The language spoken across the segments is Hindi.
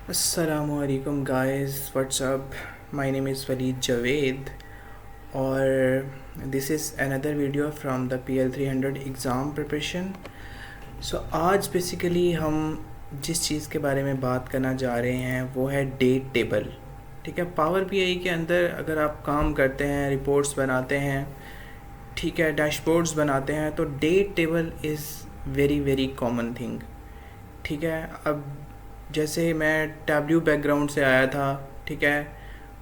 Assalamualaikum guys, what's up? My name is Waleed Javed और this is another video from the PL300 exam preparation. आज बेसिकली हम जिस चीज़ के बारे में बात करना जा रहे हैं वो है डेट टेबल। ठीक है, पावर बीआई के अंदर अगर आप काम करते हैं, रिपोर्ट्स बनाते हैं, ठीक है, डैशबोर्ड्स बनाते हैं, तो date table is very very common thing. ठीक है, अब जैसे मैं टैब्ल्यू बैकग्राउंड से आया था, ठीक है,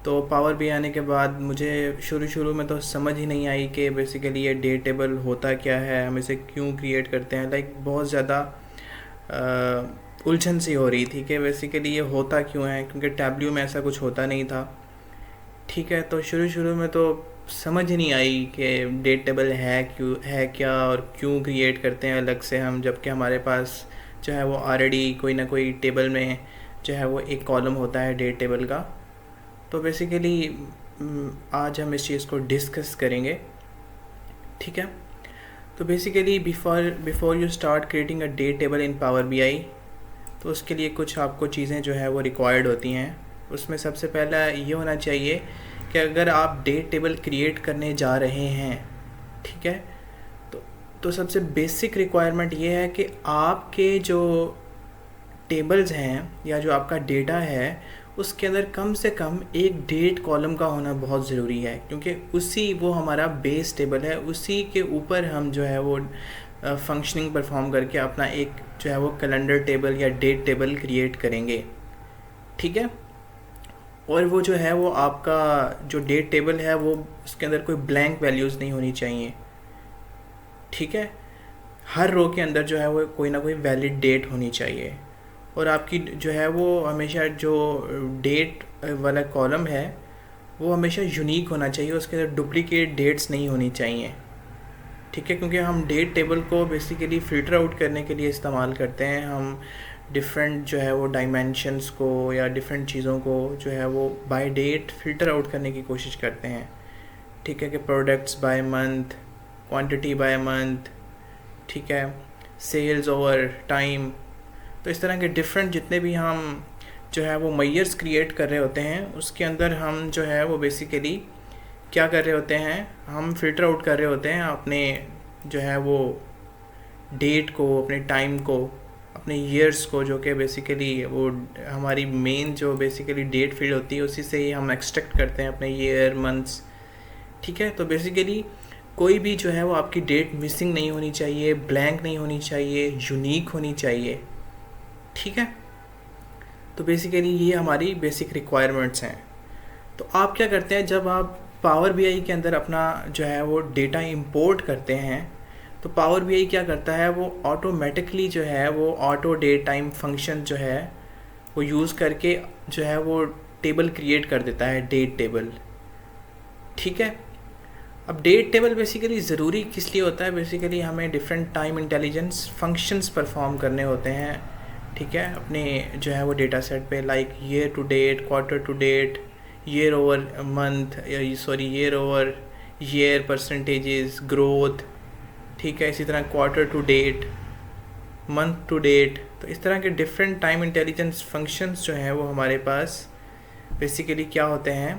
तो पावर भी आने के बाद मुझे शुरू में तो समझ ही नहीं आई कि बेसिकली ये डेट टेबल होता क्या है, हम इसे क्यों क्रिएट करते हैं। बहुत ज़्यादा उलझन सी हो रही थी कि बेसिकली ये होता क्यों है, क्योंकि टैब्ल्यू में ऐसा कुछ होता नहीं था। ठीक है, तो शुरू में तो समझ ही नहीं आई कि डेट टेबल है क्यों, है क्या और क्यों क्रिएट करते हैं अलग से हम, जबकि हमारे पास जो है वो ऑलरेडी कोई ना कोई टेबल में जो है वो एक कॉलम होता है डेट टेबल का। तो बेसिकली आज हम इस चीज़ को डिस्कस करेंगे। ठीक है, तो basically before you start creating a date table in Power BI, तो उसके लिए कुछ आपको चीज़ें जो है वो रिक्वायर्ड होती हैं। उसमें सबसे पहला ये होना चाहिए कि अगर आप डेट टेबल क्रिएट करने जा रहे हैं, ठीक है, तो सबसे बेसिक रिक्वायरमेंट ये है कि आपके जो टेबल्स हैं या जो आपका डेटा है उसके अंदर कम से कम एक डेट कॉलम का होना बहुत ज़रूरी है, क्योंकि वो हमारा बेस टेबल है, उसी के ऊपर हम जो है वो फंक्शनिंग परफॉर्म करके अपना एक जो है वो कैलेंडर टेबल या डेट टेबल क्रिएट करेंगे। ठीक है, और वो जो है वो आपका जो डेट टेबल है वो उसके अंदर कोई ब्लैंक वैल्यूज़ नहीं होनी चाहिए। ठीक है, हर रो के अंदर जो है वो कोई ना कोई वैलिड डेट होनी चाहिए, और आपकी जो है वो हमेशा जो डेट वाला कॉलम है वो हमेशा यूनिक होना चाहिए, उसके अंदर डुप्लीकेट डेट्स नहीं होनी चाहिए। ठीक है, क्योंकि हम डेट टेबल को बेसिकली फ़िल्टर आउट करने के लिए इस्तेमाल करते हैं। हम डिफरेंट जो है वो डायमेंशंस को या डिफरेंट चीज़ों को जो है वो बाय डेट फ़िल्टर आउट करने की कोशिश करते हैं। ठीक है, कि products by month, quantity by month, ठीक है, सेल्स ओवर टाइम। तो इस तरह के डिफरेंट जितने भी हम जो है वो मेजर्स क्रिएट कर रहे होते हैं, उसके अंदर हम जो है वो बेसिकली क्या कर रहे होते हैं, हम फ़िल्टर आउट कर रहे होते हैं अपने जो है वो डेट को, अपने टाइम को, अपने ईयर्स को, जो कि बेसिकली वो हमारी मेन जो बेसिकली डेट फील्ड होती है उसी से ही हम एक्सट्रैक्ट करते हैं अपने ईयर, मंथ्स। ठीक है, तो बेसिकली कोई भी जो है वो आपकी डेट मिसिंग नहीं होनी चाहिए, ब्लैंक नहीं होनी चाहिए, यूनिक होनी चाहिए। ठीक है, तो बेसिकली ये हमारी बेसिक रिक्वायरमेंट्स हैं। तो आप क्या करते हैं, जब आप पावर बीआई के अंदर अपना जो है वो डेटा इंपोर्ट करते हैं, तो पावर बीआई क्या करता है, वो ऑटोमेटिकली जो है वो ऑटो डेट टाइम फंक्शन जो है वो यूज़ करके जो है वो टेबल क्रिएट कर देता है, डेट टेबल। ठीक है, अब डेट टेबल बेसिकली ज़रूरी किस लिए होता है, बेसिकली हमें different time intelligence functions perform करने होते हैं। ठीक है, अपने जो है वो डेटा सेट पे, like year to date, quarter to date, year over month, year over year, percentages, growth. ठीक है, इसी तरह quarter to date, month to date. तो इस तरह के डिफरेंट टाइम इंटेलिजेंस फंक्शंस जो हैं वो हमारे पास बेसिकली क्या होते हैं,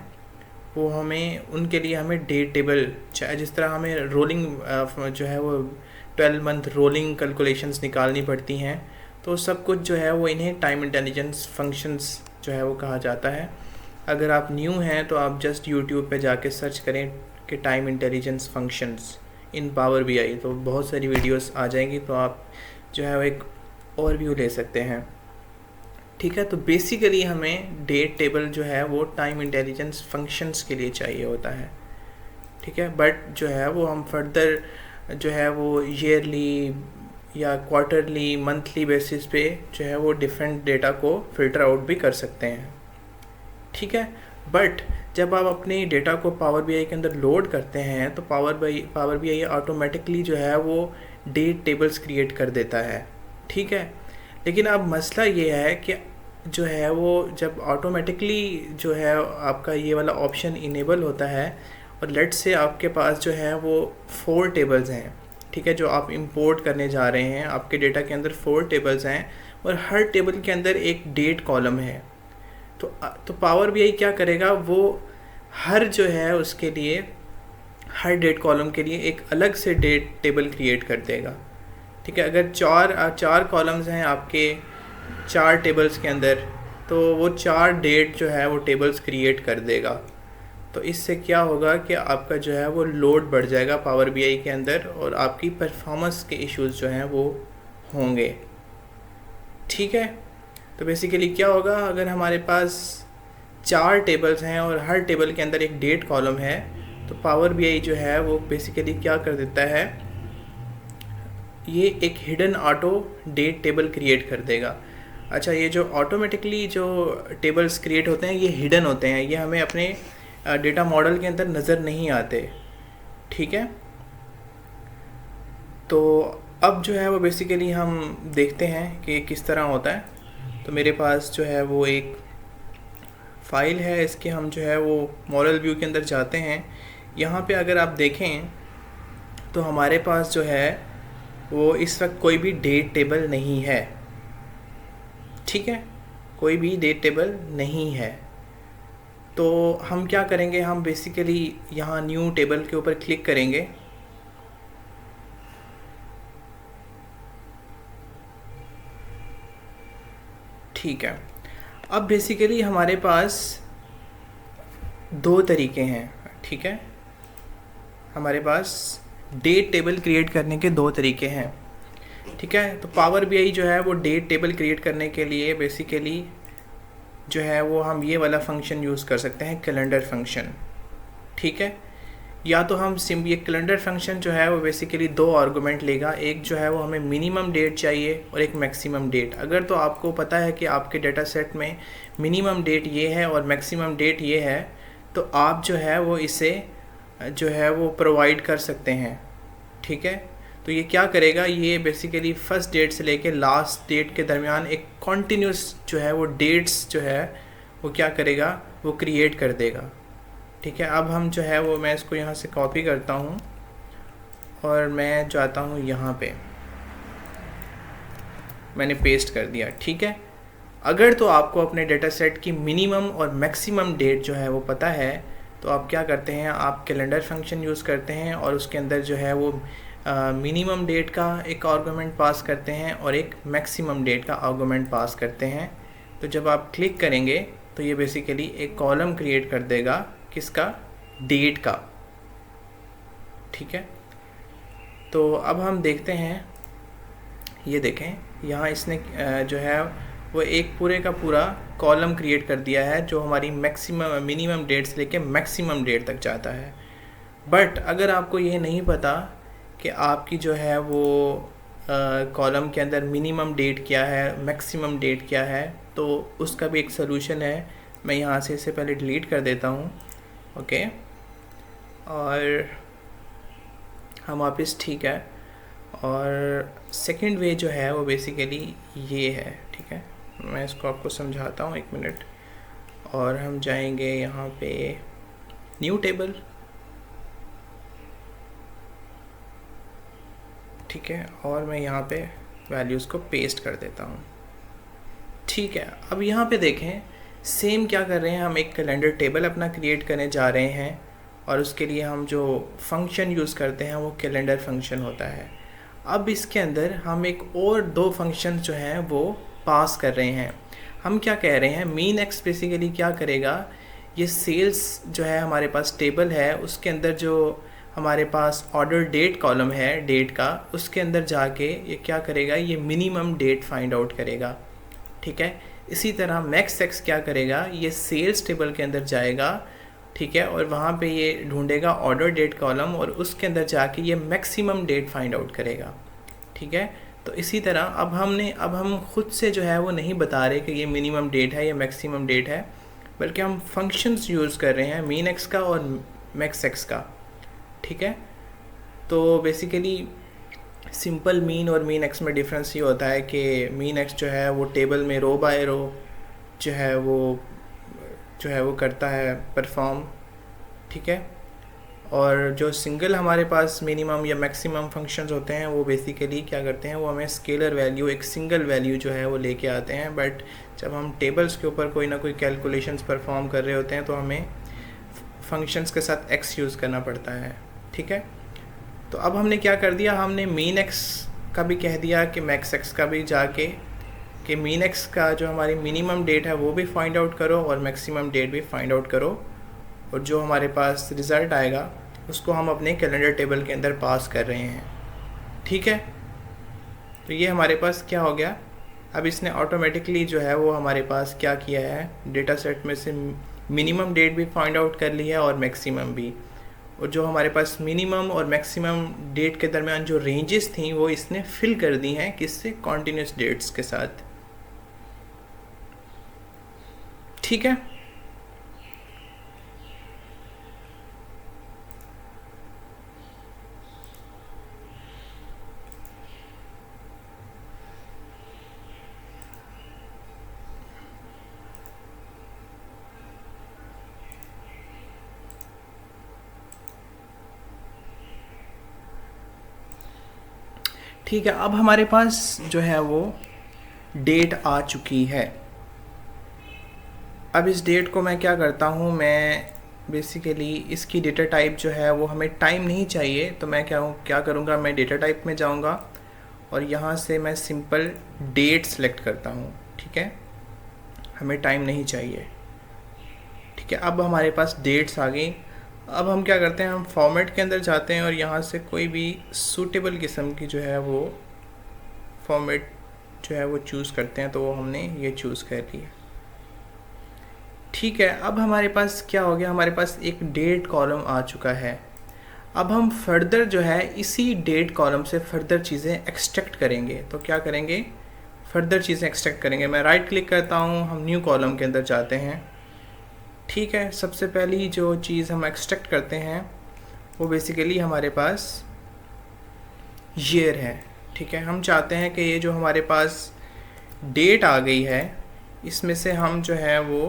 वो हमें उनके लिए हमें डेट टेबल, चाहे जिस तरह हमें रोलिंग जो है वो 12 मंथ रोलिंग कैलकुलेशंस निकालनी पड़ती हैं, तो सब कुछ जो है वो इन्हें टाइम इंटेलिजेंस फंक्शंस जो है वो कहा जाता है। अगर आप न्यू हैं तो आप जस्ट यूट्यूब पे जाके सर्च करें कि time intelligence functions in Power BI, तो बहुत सारी वीडियोस आ जाएंगी, तो आप जो है वो एक ओवरव्यू ले सकते हैं। ठीक है, तो बेसिकली हमें डेट टेबल जो है वो टाइम इंटेलिजेंस फंक्शंस के लिए चाहिए होता है। ठीक है, बट जो है वो हम फर्दर जो है वो ईयरली या क्वार्टरली, मंथली बेसिस पे जो है वो डिफरेंट डेटा को फ़िल्टर आउट भी कर सकते हैं। ठीक है, बट जब आप अपने डेटा को पावर बीआई के अंदर लोड करते हैं तो पावर बीआई ऑटोमेटिकली जो है वो डेट टेबल्स क्रिएट कर देता है। ठीक है, लेकिन अब मसला ये है कि जो है वो जब ऑटोमेटिकली जो है आपका ये वाला ऑप्शन इनेबल होता है, और लेट से आपके पास जो है वो 4 टेबल्स हैं, ठीक है, जो आप इंपोर्ट करने जा रहे हैं, आपके डेटा के अंदर 4 टेबल्स हैं और हर टेबल के अंदर एक डेट कॉलम है। तो पावर बीआई क्या करेगा, वो हर जो है उसके लिए, हर डेट कॉलम के लिए एक अलग से डेट टेबल क्रिएट कर देगा। ठीक है, अगर चार कॉलम्स हैं आपके 4 टेबल्स के अंदर, तो वो 4 डेट जो है वो टेबल्स क्रिएट कर देगा। तो इससे क्या होगा कि आपका जो है वो लोड बढ़ जाएगा पावर बीआई के अंदर, और आपकी परफॉर्मेंस के इश्यूज़ जो हैं वो होंगे। ठीक है, तो बेसिकली क्या होगा, अगर हमारे पास 4 टेबल्स हैं और हर टेबल के अंदर एक डेट कॉलम है, तो पावर बीआई जो है वो बेसिकली क्या कर देता है, ये एक hidden auto date table create कर देगा। अच्छा, ये जो ऑटोमेटिकली जो टेबल्स क्रिएट होते हैं ये हिडन होते हैं, ये हमें अपने डेटा मॉडल के अंदर नज़र नहीं आते। ठीक है, तो अब जो है वो बेसिकली हम देखते हैं कि किस तरह होता है। तो मेरे पास जो है वो एक फ़ाइल है, इसके हम जो है वो मॉडल व्यू के अंदर जाते हैं। यहाँ पे अगर आप देखें तो हमारे पास जो है वो इस वक्त कोई भी डेट टेबल नहीं है। ठीक है, कोई भी डेट टेबल नहीं है। तो हम क्या करेंगे, हम बेसिकली यहाँ न्यू टेबल के ऊपर क्लिक करेंगे। ठीक है, अब बेसिकली हमारे पास 2 तरीके हैं। ठीक है, हमारे पास डेट टेबल क्रिएट करने के 2 तरीके हैं। ठीक है, तो पावर बीआई जो है वो डेट टेबल क्रिएट करने के लिए बेसिकली जो है वो हम ये वाला फंक्शन यूज़ कर सकते हैं, कैलेंडर फंक्शन। ठीक है, या तो हम ये कैलेंडर फंक्शन जो है वो बेसिकली 2 आर्गूमेंट लेगा, एक जो है वो हमें मिनिमम डेट चाहिए और एक मैक्सिमम डेट। अगर तो आपको पता है कि आपके डेटा सेट में मिनिमम डेट ये है और मैक्सिमम डेट ये है, तो आप जो है वो इसे जो है वो प्रोवाइड कर सकते हैं। ठीक है, तो ये क्या करेगा, ये बेसिकली फर्स्ट डेट से लेके लास्ट डेट के दरमियान एक कॉन्टीन्यूस जो है वो डेट्स जो है वो क्या करेगा, वो क्रिएट कर देगा। ठीक है, अब हम जो है वो मैं इसको यहाँ से कॉपी करता हूँ और मैं जाता हूँ यहाँ पे, मैंने पेस्ट कर दिया। ठीक है, अगर तो आपको अपने डेटा सेट की मिनिमम और मैक्सिमम डेट जो है वो पता है, तो आप क्या करते हैं, आप कैलेंडर फंक्शन यूज़ करते हैं और उसके अंदर जो है वो मिनिमम डेट का एक आर्गूमेंट पास करते हैं और एक मैक्सिमम डेट का आर्गूमेंट पास करते हैं। तो जब आप क्लिक करेंगे तो ये बेसिकली एक कॉलम क्रिएट कर देगा, किसका, डेट का। ठीक है, तो अब हम देखते हैं, ये देखें यहाँ इसने जो है वो एक पूरे का पूरा कॉलम क्रिएट कर दिया है जो हमारी मैक्सिमम मिनिमम डेट से लेके मैक्सिमम डेट तक जाता है। बट अगर आपको ये नहीं पता कि आपकी जो है वो कॉलम के अंदर मिनिमम डेट क्या है, मैक्सिमम डेट क्या है, तो उसका भी एक सलूशन है। मैं यहाँ से इसे पहले डिलीट कर देता हूँ। ओके, और हम वापस, ठीक है, और सेकंड वे जो है वो बेसिकली ये है। ठीक है, मैं इसको आपको समझाता हूँ, 1 मिनट। और हम जाएंगे यहाँ पे न्यू टेबल। ठीक है, और मैं यहाँ पे वैल्यूज़ को पेस्ट कर देता हूँ। ठीक है, अब यहाँ पे देखें सेम क्या कर रहे हैं, हम एक कैलेंडर टेबल अपना क्रिएट करने जा रहे हैं और उसके लिए हम जो फंक्शन यूज़ करते हैं वो कैलेंडर फंक्शन होता है। अब इसके अंदर हम एक और 2 फंक्शन जो हैं वो पास कर रहे हैं। हम क्या कह रहे हैं, मीन एक्स बेसिकली क्या करेगा, ये सेल्स जो है हमारे पास टेबल है, उसके अंदर जो हमारे पास ऑर्डर डेट कॉलम है डेट का, उसके अंदर जाके ये क्या करेगा, ये मिनिमम डेट फाइंड आउट करेगा। ठीक है, इसी तरह मैक्स एक्स क्या करेगा, ये सेल्स टेबल के अंदर जाएगा। ठीक है, और वहाँ पे ये ढूंढेगा ऑर्डर डेट कॉलम और उसके अंदर जाके ये मैक्सिमम डेट फाइंड आउट करेगा। ठीक है, तो इसी तरह अब हम खुद से जो है वो नहीं बता रहे कि ये मिनिमम डेट है या मैक्सिमम डेट है, बल्कि हम फंक्शंस यूज़ कर रहे हैं मीन एक्स का और मैक्स एक्स का। ठीक है, तो बेसिकली सिंपल मीन और मीन एक्स में डिफरेंस ये होता है कि मीन एक्स जो है वो टेबल में रो बाय रो जो है वो करता है परफॉर्म। ठीक है, और जो सिंगल हमारे पास मिनिमम या मैक्सिमम फंक्शंस होते हैं वो बेसिकली क्या करते हैं, वो हमें स्केलर वैल्यू, एक सिंगल वैल्यू जो है वो लेके आते हैं। बट जब हम टेबल्स के ऊपर कोई ना कोई कैलकुलेशंस परफॉर्म कर रहे होते हैं तो हमें फंक्शंस के साथ x यूज़ करना पड़ता है, ठीक है। तो अब हमने क्या कर दिया, हमने मीन x का भी कह दिया कि मैक्स x का भी जाके कि मीन x का जो हमारी मिनिमम डेट है वो भी फाइंड आउट करो और मैक्सिमम डेट भी फाइंड आउट करो, और जो हमारे पास रिज़ल्ट आएगा उसको हम अपने कैलेंडर टेबल के अंदर पास कर रहे हैं, ठीक है। तो ये हमारे पास क्या हो गया, अब इसने ऑटोमेटिकली जो है वो हमारे पास क्या किया है, डेटा सेट में से मिनिमम डेट भी फाइंड आउट कर ली है और मैक्सिमम भी, और जो हमारे पास मिनिमम और मैक्सिमम डेट के दरमियान जो रेंजेस थी वो इसने फिल कर दी हैं, किससे, कॉन्टिन्यूस डेट्स के साथ, ठीक है। ठीक है, अब हमारे पास जो है वो डेट आ चुकी है। अब इस डेट को मैं क्या करता हूँ, मैं बेसिकली इसकी डेटा टाइप जो है वो, हमें टाइम नहीं चाहिए तो मैं क्या करूँगा, मैं डेटा टाइप में जाऊँगा और यहाँ से मैं सिंपल डेट सेलेक्ट करता हूँ, ठीक है, हमें टाइम नहीं चाहिए, ठीक है। अब हमारे पास डेट्स आ गई। अब हम क्या करते हैं, हम फॉर्मेट के अंदर जाते हैं और यहाँ से कोई भी सूटेबल किस्म की जो है वो फॉर्मेट जो है वो चूज़ करते हैं, तो वो हमने ये चूज़ कर लिया, ठीक है। अब हमारे पास क्या हो गया, हमारे पास एक डेट कॉलम आ चुका है। अब हम फर्दर जो है इसी डेट कॉलम से फर्दर चीज़ें एक्सट्रैक्ट करेंगे। तो क्या करेंगे, फर्दर चीज़ें एक्सट्रैक्ट करेंगे। मैं राइट क्लिक करता हूँ, हम न्यू कॉलम के अंदर जाते हैं, ठीक है। सबसे पहली जो चीज़ हम एक्सट्रैक्ट करते हैं वो बेसिकली हमारे पास ईयर है, ठीक है। हम चाहते हैं कि ये जो हमारे पास डेट आ गई है इसमें से हम जो है वो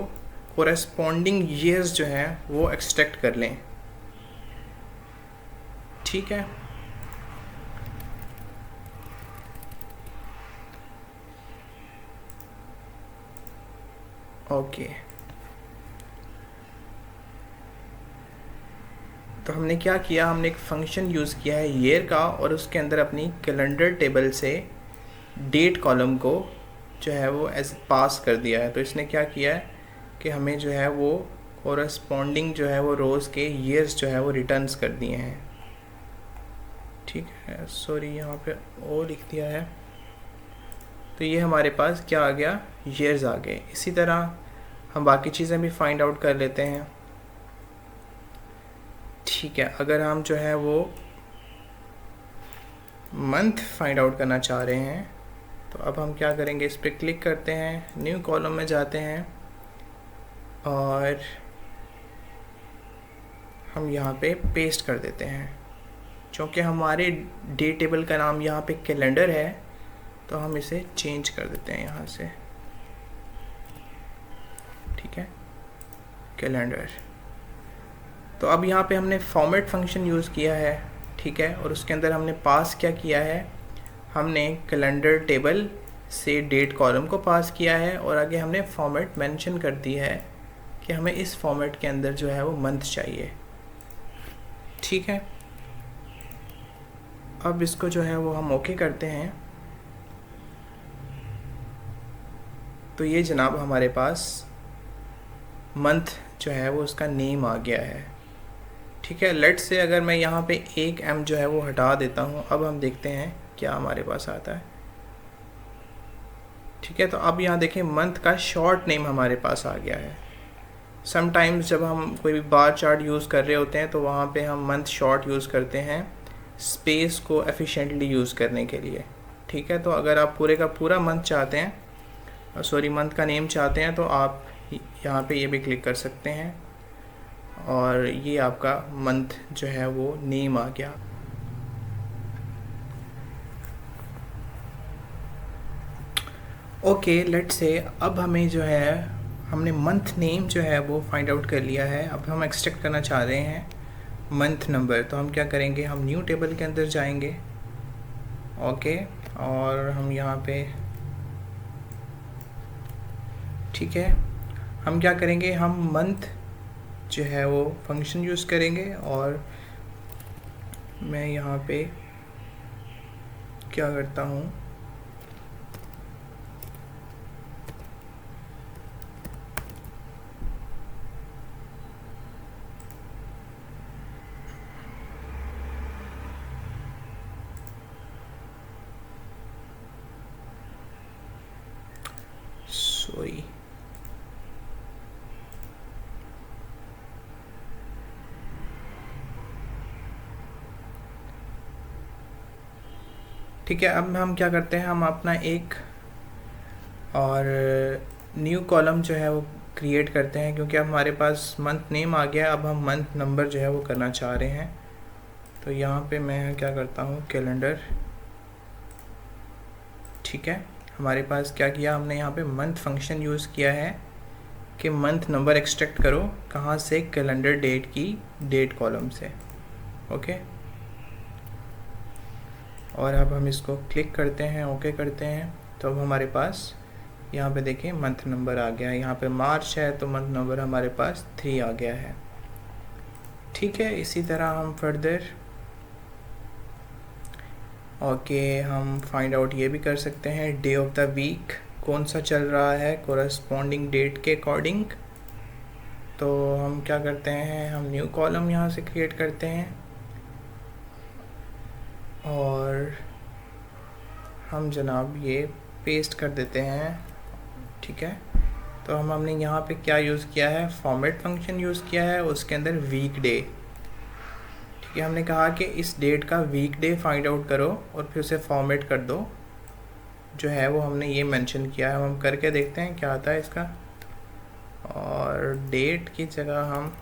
कोरेस्पॉन्डिंग ईयर्स जो है वो एक्सट्रैक्ट कर लें, ठीक है। ओके, तो हमने क्या किया, हमने एक फंक्शन यूज़ किया है ईयर का और उसके अंदर अपनी कैलेंडर टेबल से डेट कॉलम को जो है वो एज पास कर दिया है। तो इसने क्या किया है कि हमें जो है वो कोरेस्पॉन्डिंग जो है वो रोज़ के ईयर्स जो है वो रिटर्न्स कर दिए हैं, ठीक है। सॉरी, यहाँ पे ओ लिख दिया है। तो ये हमारे पास क्या आ गया, ईयर्स आ गए। इसी तरह हम बाकी चीज़ें भी फाइंड आउट कर लेते हैं, ठीक है। अगर हम जो है वो मंथ फाइंड आउट करना चाह रहे हैं तो अब हम क्या करेंगे, इस पर क्लिक करते हैं, न्यू कॉलम में जाते हैं और हम यहाँ पे पेस्ट कर देते हैं। क्योंकि हमारे डे टेबल का नाम यहाँ पे कैलेंडर है तो हम इसे चेंज कर देते हैं यहाँ से, ठीक है, कैलेंडर। तो अब यहाँ पे हमने फॉर्मेट फंक्शन यूज़ किया है, ठीक है, और उसके अंदर हमने पास क्या किया है, हमने कैलेंडर टेबल से डेट कॉलम को पास किया है और आगे हमने फॉर्मेट मेंशन कर दी है कि हमें इस फॉर्मेट के अंदर जो है वो मंथ चाहिए, ठीक है। अब इसको जो है वो हम ओके करते हैं। तो ये जनाब हमारे पास मंथ जो है वो उसका नेम आ गया है, ठीक है। लेट से अगर मैं यहाँ पे एक एम जो है वो हटा देता हूँ, अब हम देखते हैं क्या हमारे पास आता है, ठीक है। तो अब यहाँ देखें मंथ का शॉर्ट नेम हमारे पास आ गया है। समटाइम्स जब हम कोई भी बार चार्ट यूज़ कर रहे होते हैं तो वहाँ पे हम मंथ शॉर्ट यूज़ करते हैं स्पेस को एफिशिएंटली यूज़ करने के लिए, ठीक है। तो अगर आप पूरे का पूरा मंथ चाहते हैं, सॉरी मंथ का नेम चाहते हैं, तो आप यहाँ पे ये भी क्लिक कर सकते हैं और ये आपका मंथ जो है वो नेम आ गया। ओके, लेट्स से अब हमें जो है, हमने मंथ नेम जो है वो फाइंड आउट कर लिया है। अब हम एक्सट्रैक्ट करना चाह रहे हैं मंथ नंबर। तो हम क्या करेंगे, हम न्यू टेबल के अंदर जाएंगे, ओके, और हम यहाँ पे ठीक है, हम क्या करेंगे, हम मंथ जो है वो फंक्शन यूज़ करेंगे और मैं यहाँ पे क्या करता हूँ, सॉरी, ठीक है। अब हम क्या करते हैं, हम अपना एक और न्यू कॉलम जो है वो क्रिएट करते हैं, क्योंकि अब हमारे पास मंथ नेम आ गया। अब हम मंथ नंबर जो है वो करना चाह रहे हैं। तो यहाँ पे मैं क्या करता हूँ, कैलेंडर, ठीक है। हमारे पास क्या किया हमने, यहाँ पे मंथ फंक्शन यूज़ किया है कि मंथ नंबर एक्सट्रैक्ट करो, कहाँ से, कैलेंडर डेट की डेट कॉलम से, ओके। और अब हम इसको क्लिक करते हैं, ओके करते हैं। तो अब हमारे पास यहाँ पे देखें मंथ नंबर आ गया है। यहाँ पे मार्च है तो मंथ नंबर हमारे पास 3 आ गया है, ठीक है। इसी तरह हम फर्दर ओके हम फाइंड आउट ये भी कर सकते हैं, डे ऑफ द वीक कौन सा चल रहा है कोरस्पॉन्डिंग डेट के अकॉर्डिंग। तो हम क्या करते हैं, हम न्यू कॉलम यहाँ से क्रिएट करते हैं और हम जनाब ये पेस्ट कर देते हैं, ठीक है। तो हमने यहाँ पे क्या यूज़ किया है, फॉर्मेट फंक्शन यूज़ किया है, उसके अंदर वीक डे, ठीक है। हमने कहा कि इस डेट का वीक डे फाइंड आउट करो और फिर उसे फॉर्मेट कर दो, जो है वो हमने ये मेंशन किया है। हम करके देखते हैं क्या आता है इसका, और डेट की जगह हम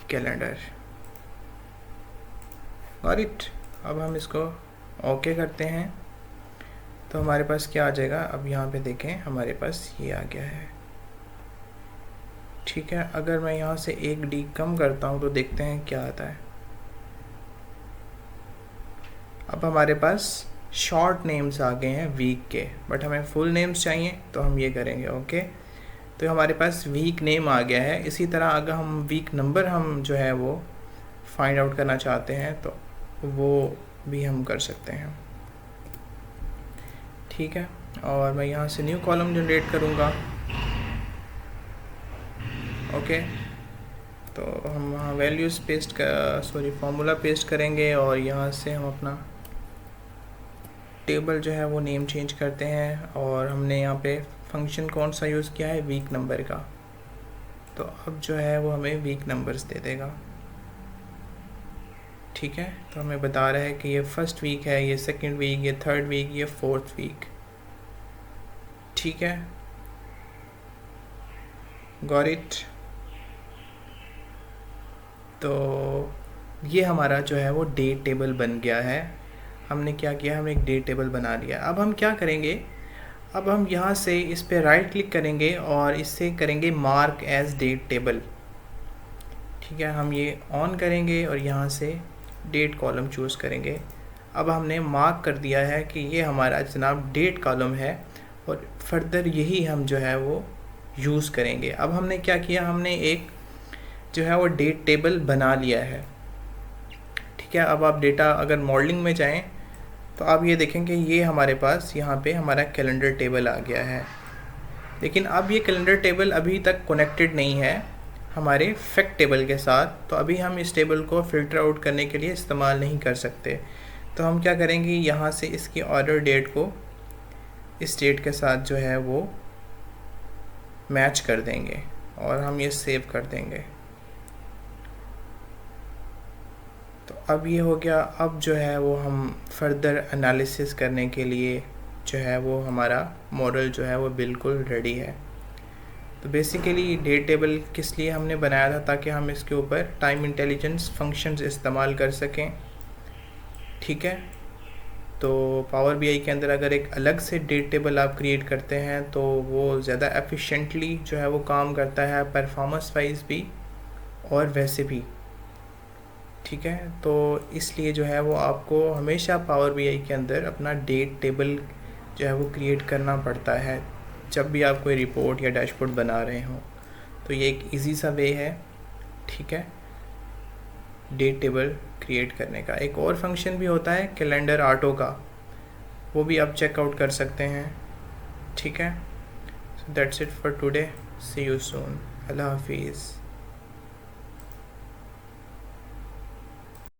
कैलेंडर, गॉट इट। अब हम इसको ओके करते हैं तो हमारे पास क्या आ जाएगा, अब यहाँ पे देखें हमारे पास ये आ गया है, ठीक है। अगर मैं यहाँ से एक डी कम करता हूँ तो देखते हैं क्या आता है। अब हमारे पास शॉर्ट नेम्स आ गए हैं वीक के, बट हमें फुल नेम्स चाहिए तो हम ये करेंगे, ओके। तो हमारे पास वीक नेम आ गया है। इसी तरह अगर हम वीक नंबर हम जो है वो फाइंड आउट करना चाहते हैं तो वो भी हम कर सकते हैं, ठीक है। और मैं यहाँ से न्यू कॉलम जनरेट करूँगा, ओके। तो हम वहाँ वैल्यूज़ पेस्ट कर फार्मूला पेस्ट करेंगे और यहाँ से हम अपना टेबल जो है वो नेम चेंज करते हैं। और हमने यहाँ पे फंक्शन कौन सा यूज़ किया है, वीक नंबर का। तो अब जो है वो हमें वीक नंबर्स दे देगा, ठीक है। तो हमें बता रहा है कि ये फर्स्ट वीक है, ये सेकंड वीक, ये थर्ड वीक, ये फोर्थ वीक, ठीक है, गॉट इट। तो ये हमारा जो है वो डेट टेबल बन गया है। हमने क्या किया, हमने एक डेट टेबल बना लिया। अब हम क्या करेंगे, अब हम यहाँ से इस पे राइट क्लिक करेंगे और इससे करेंगे मार्क एज डेट टेबल, ठीक है। हम ये ऑन करेंगे और यहाँ से डेट कॉलम चूज़ करेंगे। अब हमने मार्क कर दिया है कि ये हमारा जनाब डेट कॉलम है और फर्दर यही हम जो है वो यूज़ करेंगे। अब हमने क्या किया, हमने एक जो है वो डेट टेबल बना लिया है, ठीक है। अब आप डेटा अगर मॉडलिंग में जाएं तो आप ये देखेंगे ये हमारे पास यहाँ पे हमारा कैलेंडर टेबल आ गया है। लेकिन अब ये कैलेंडर टेबल अभी तक कनेक्टेड नहीं है हमारे फैक्ट टेबल के साथ, तो अभी हम इस टेबल को फ़िल्टर आउट करने के लिए इस्तेमाल नहीं कर सकते। तो हम क्या करेंगे, यहाँ से इसकी ऑर्डर डेट को इस डेट के साथ जो है वो मैच कर देंगे और हम ये सेव कर देंगे। तो अब ये हो गया। अब जो है वो हम फर्दर एनालिसिस करने के लिए जो है वो हमारा मॉडल जो है वो बिल्कुल रेडी है। तो बेसिकली डेट टेबल किस लिए हमने बनाया था, ताकि हम इसके ऊपर टाइम इंटेलिजेंस फंक्शंस इस्तेमाल कर सकें, ठीक है। तो पावर बीआई के अंदर अगर एक अलग से डेट टेबल आप क्रिएट करते हैं तो वो ज़्यादा एफिशिएंटली जो है वो काम करता है, परफॉर्मेंस वाइज भी और वैसे भी, ठीक है। तो इसलिए जो है वो आपको हमेशा पावर बीआई के अंदर अपना डेट टेबल जो है वो क्रिएट करना पड़ता है, जब भी आप कोई रिपोर्ट या डैशबोर्ड बना रहे हो। तो ये एक इजी सा वे है, ठीक है, डेट टेबल क्रिएट करने का। एक और फंक्शन भी होता है कैलेंडर ऑटो का, वो भी आप चेकआउट कर सकते हैं, ठीक है। So that's it for today, see you soon, अल्लाह हाफिज़।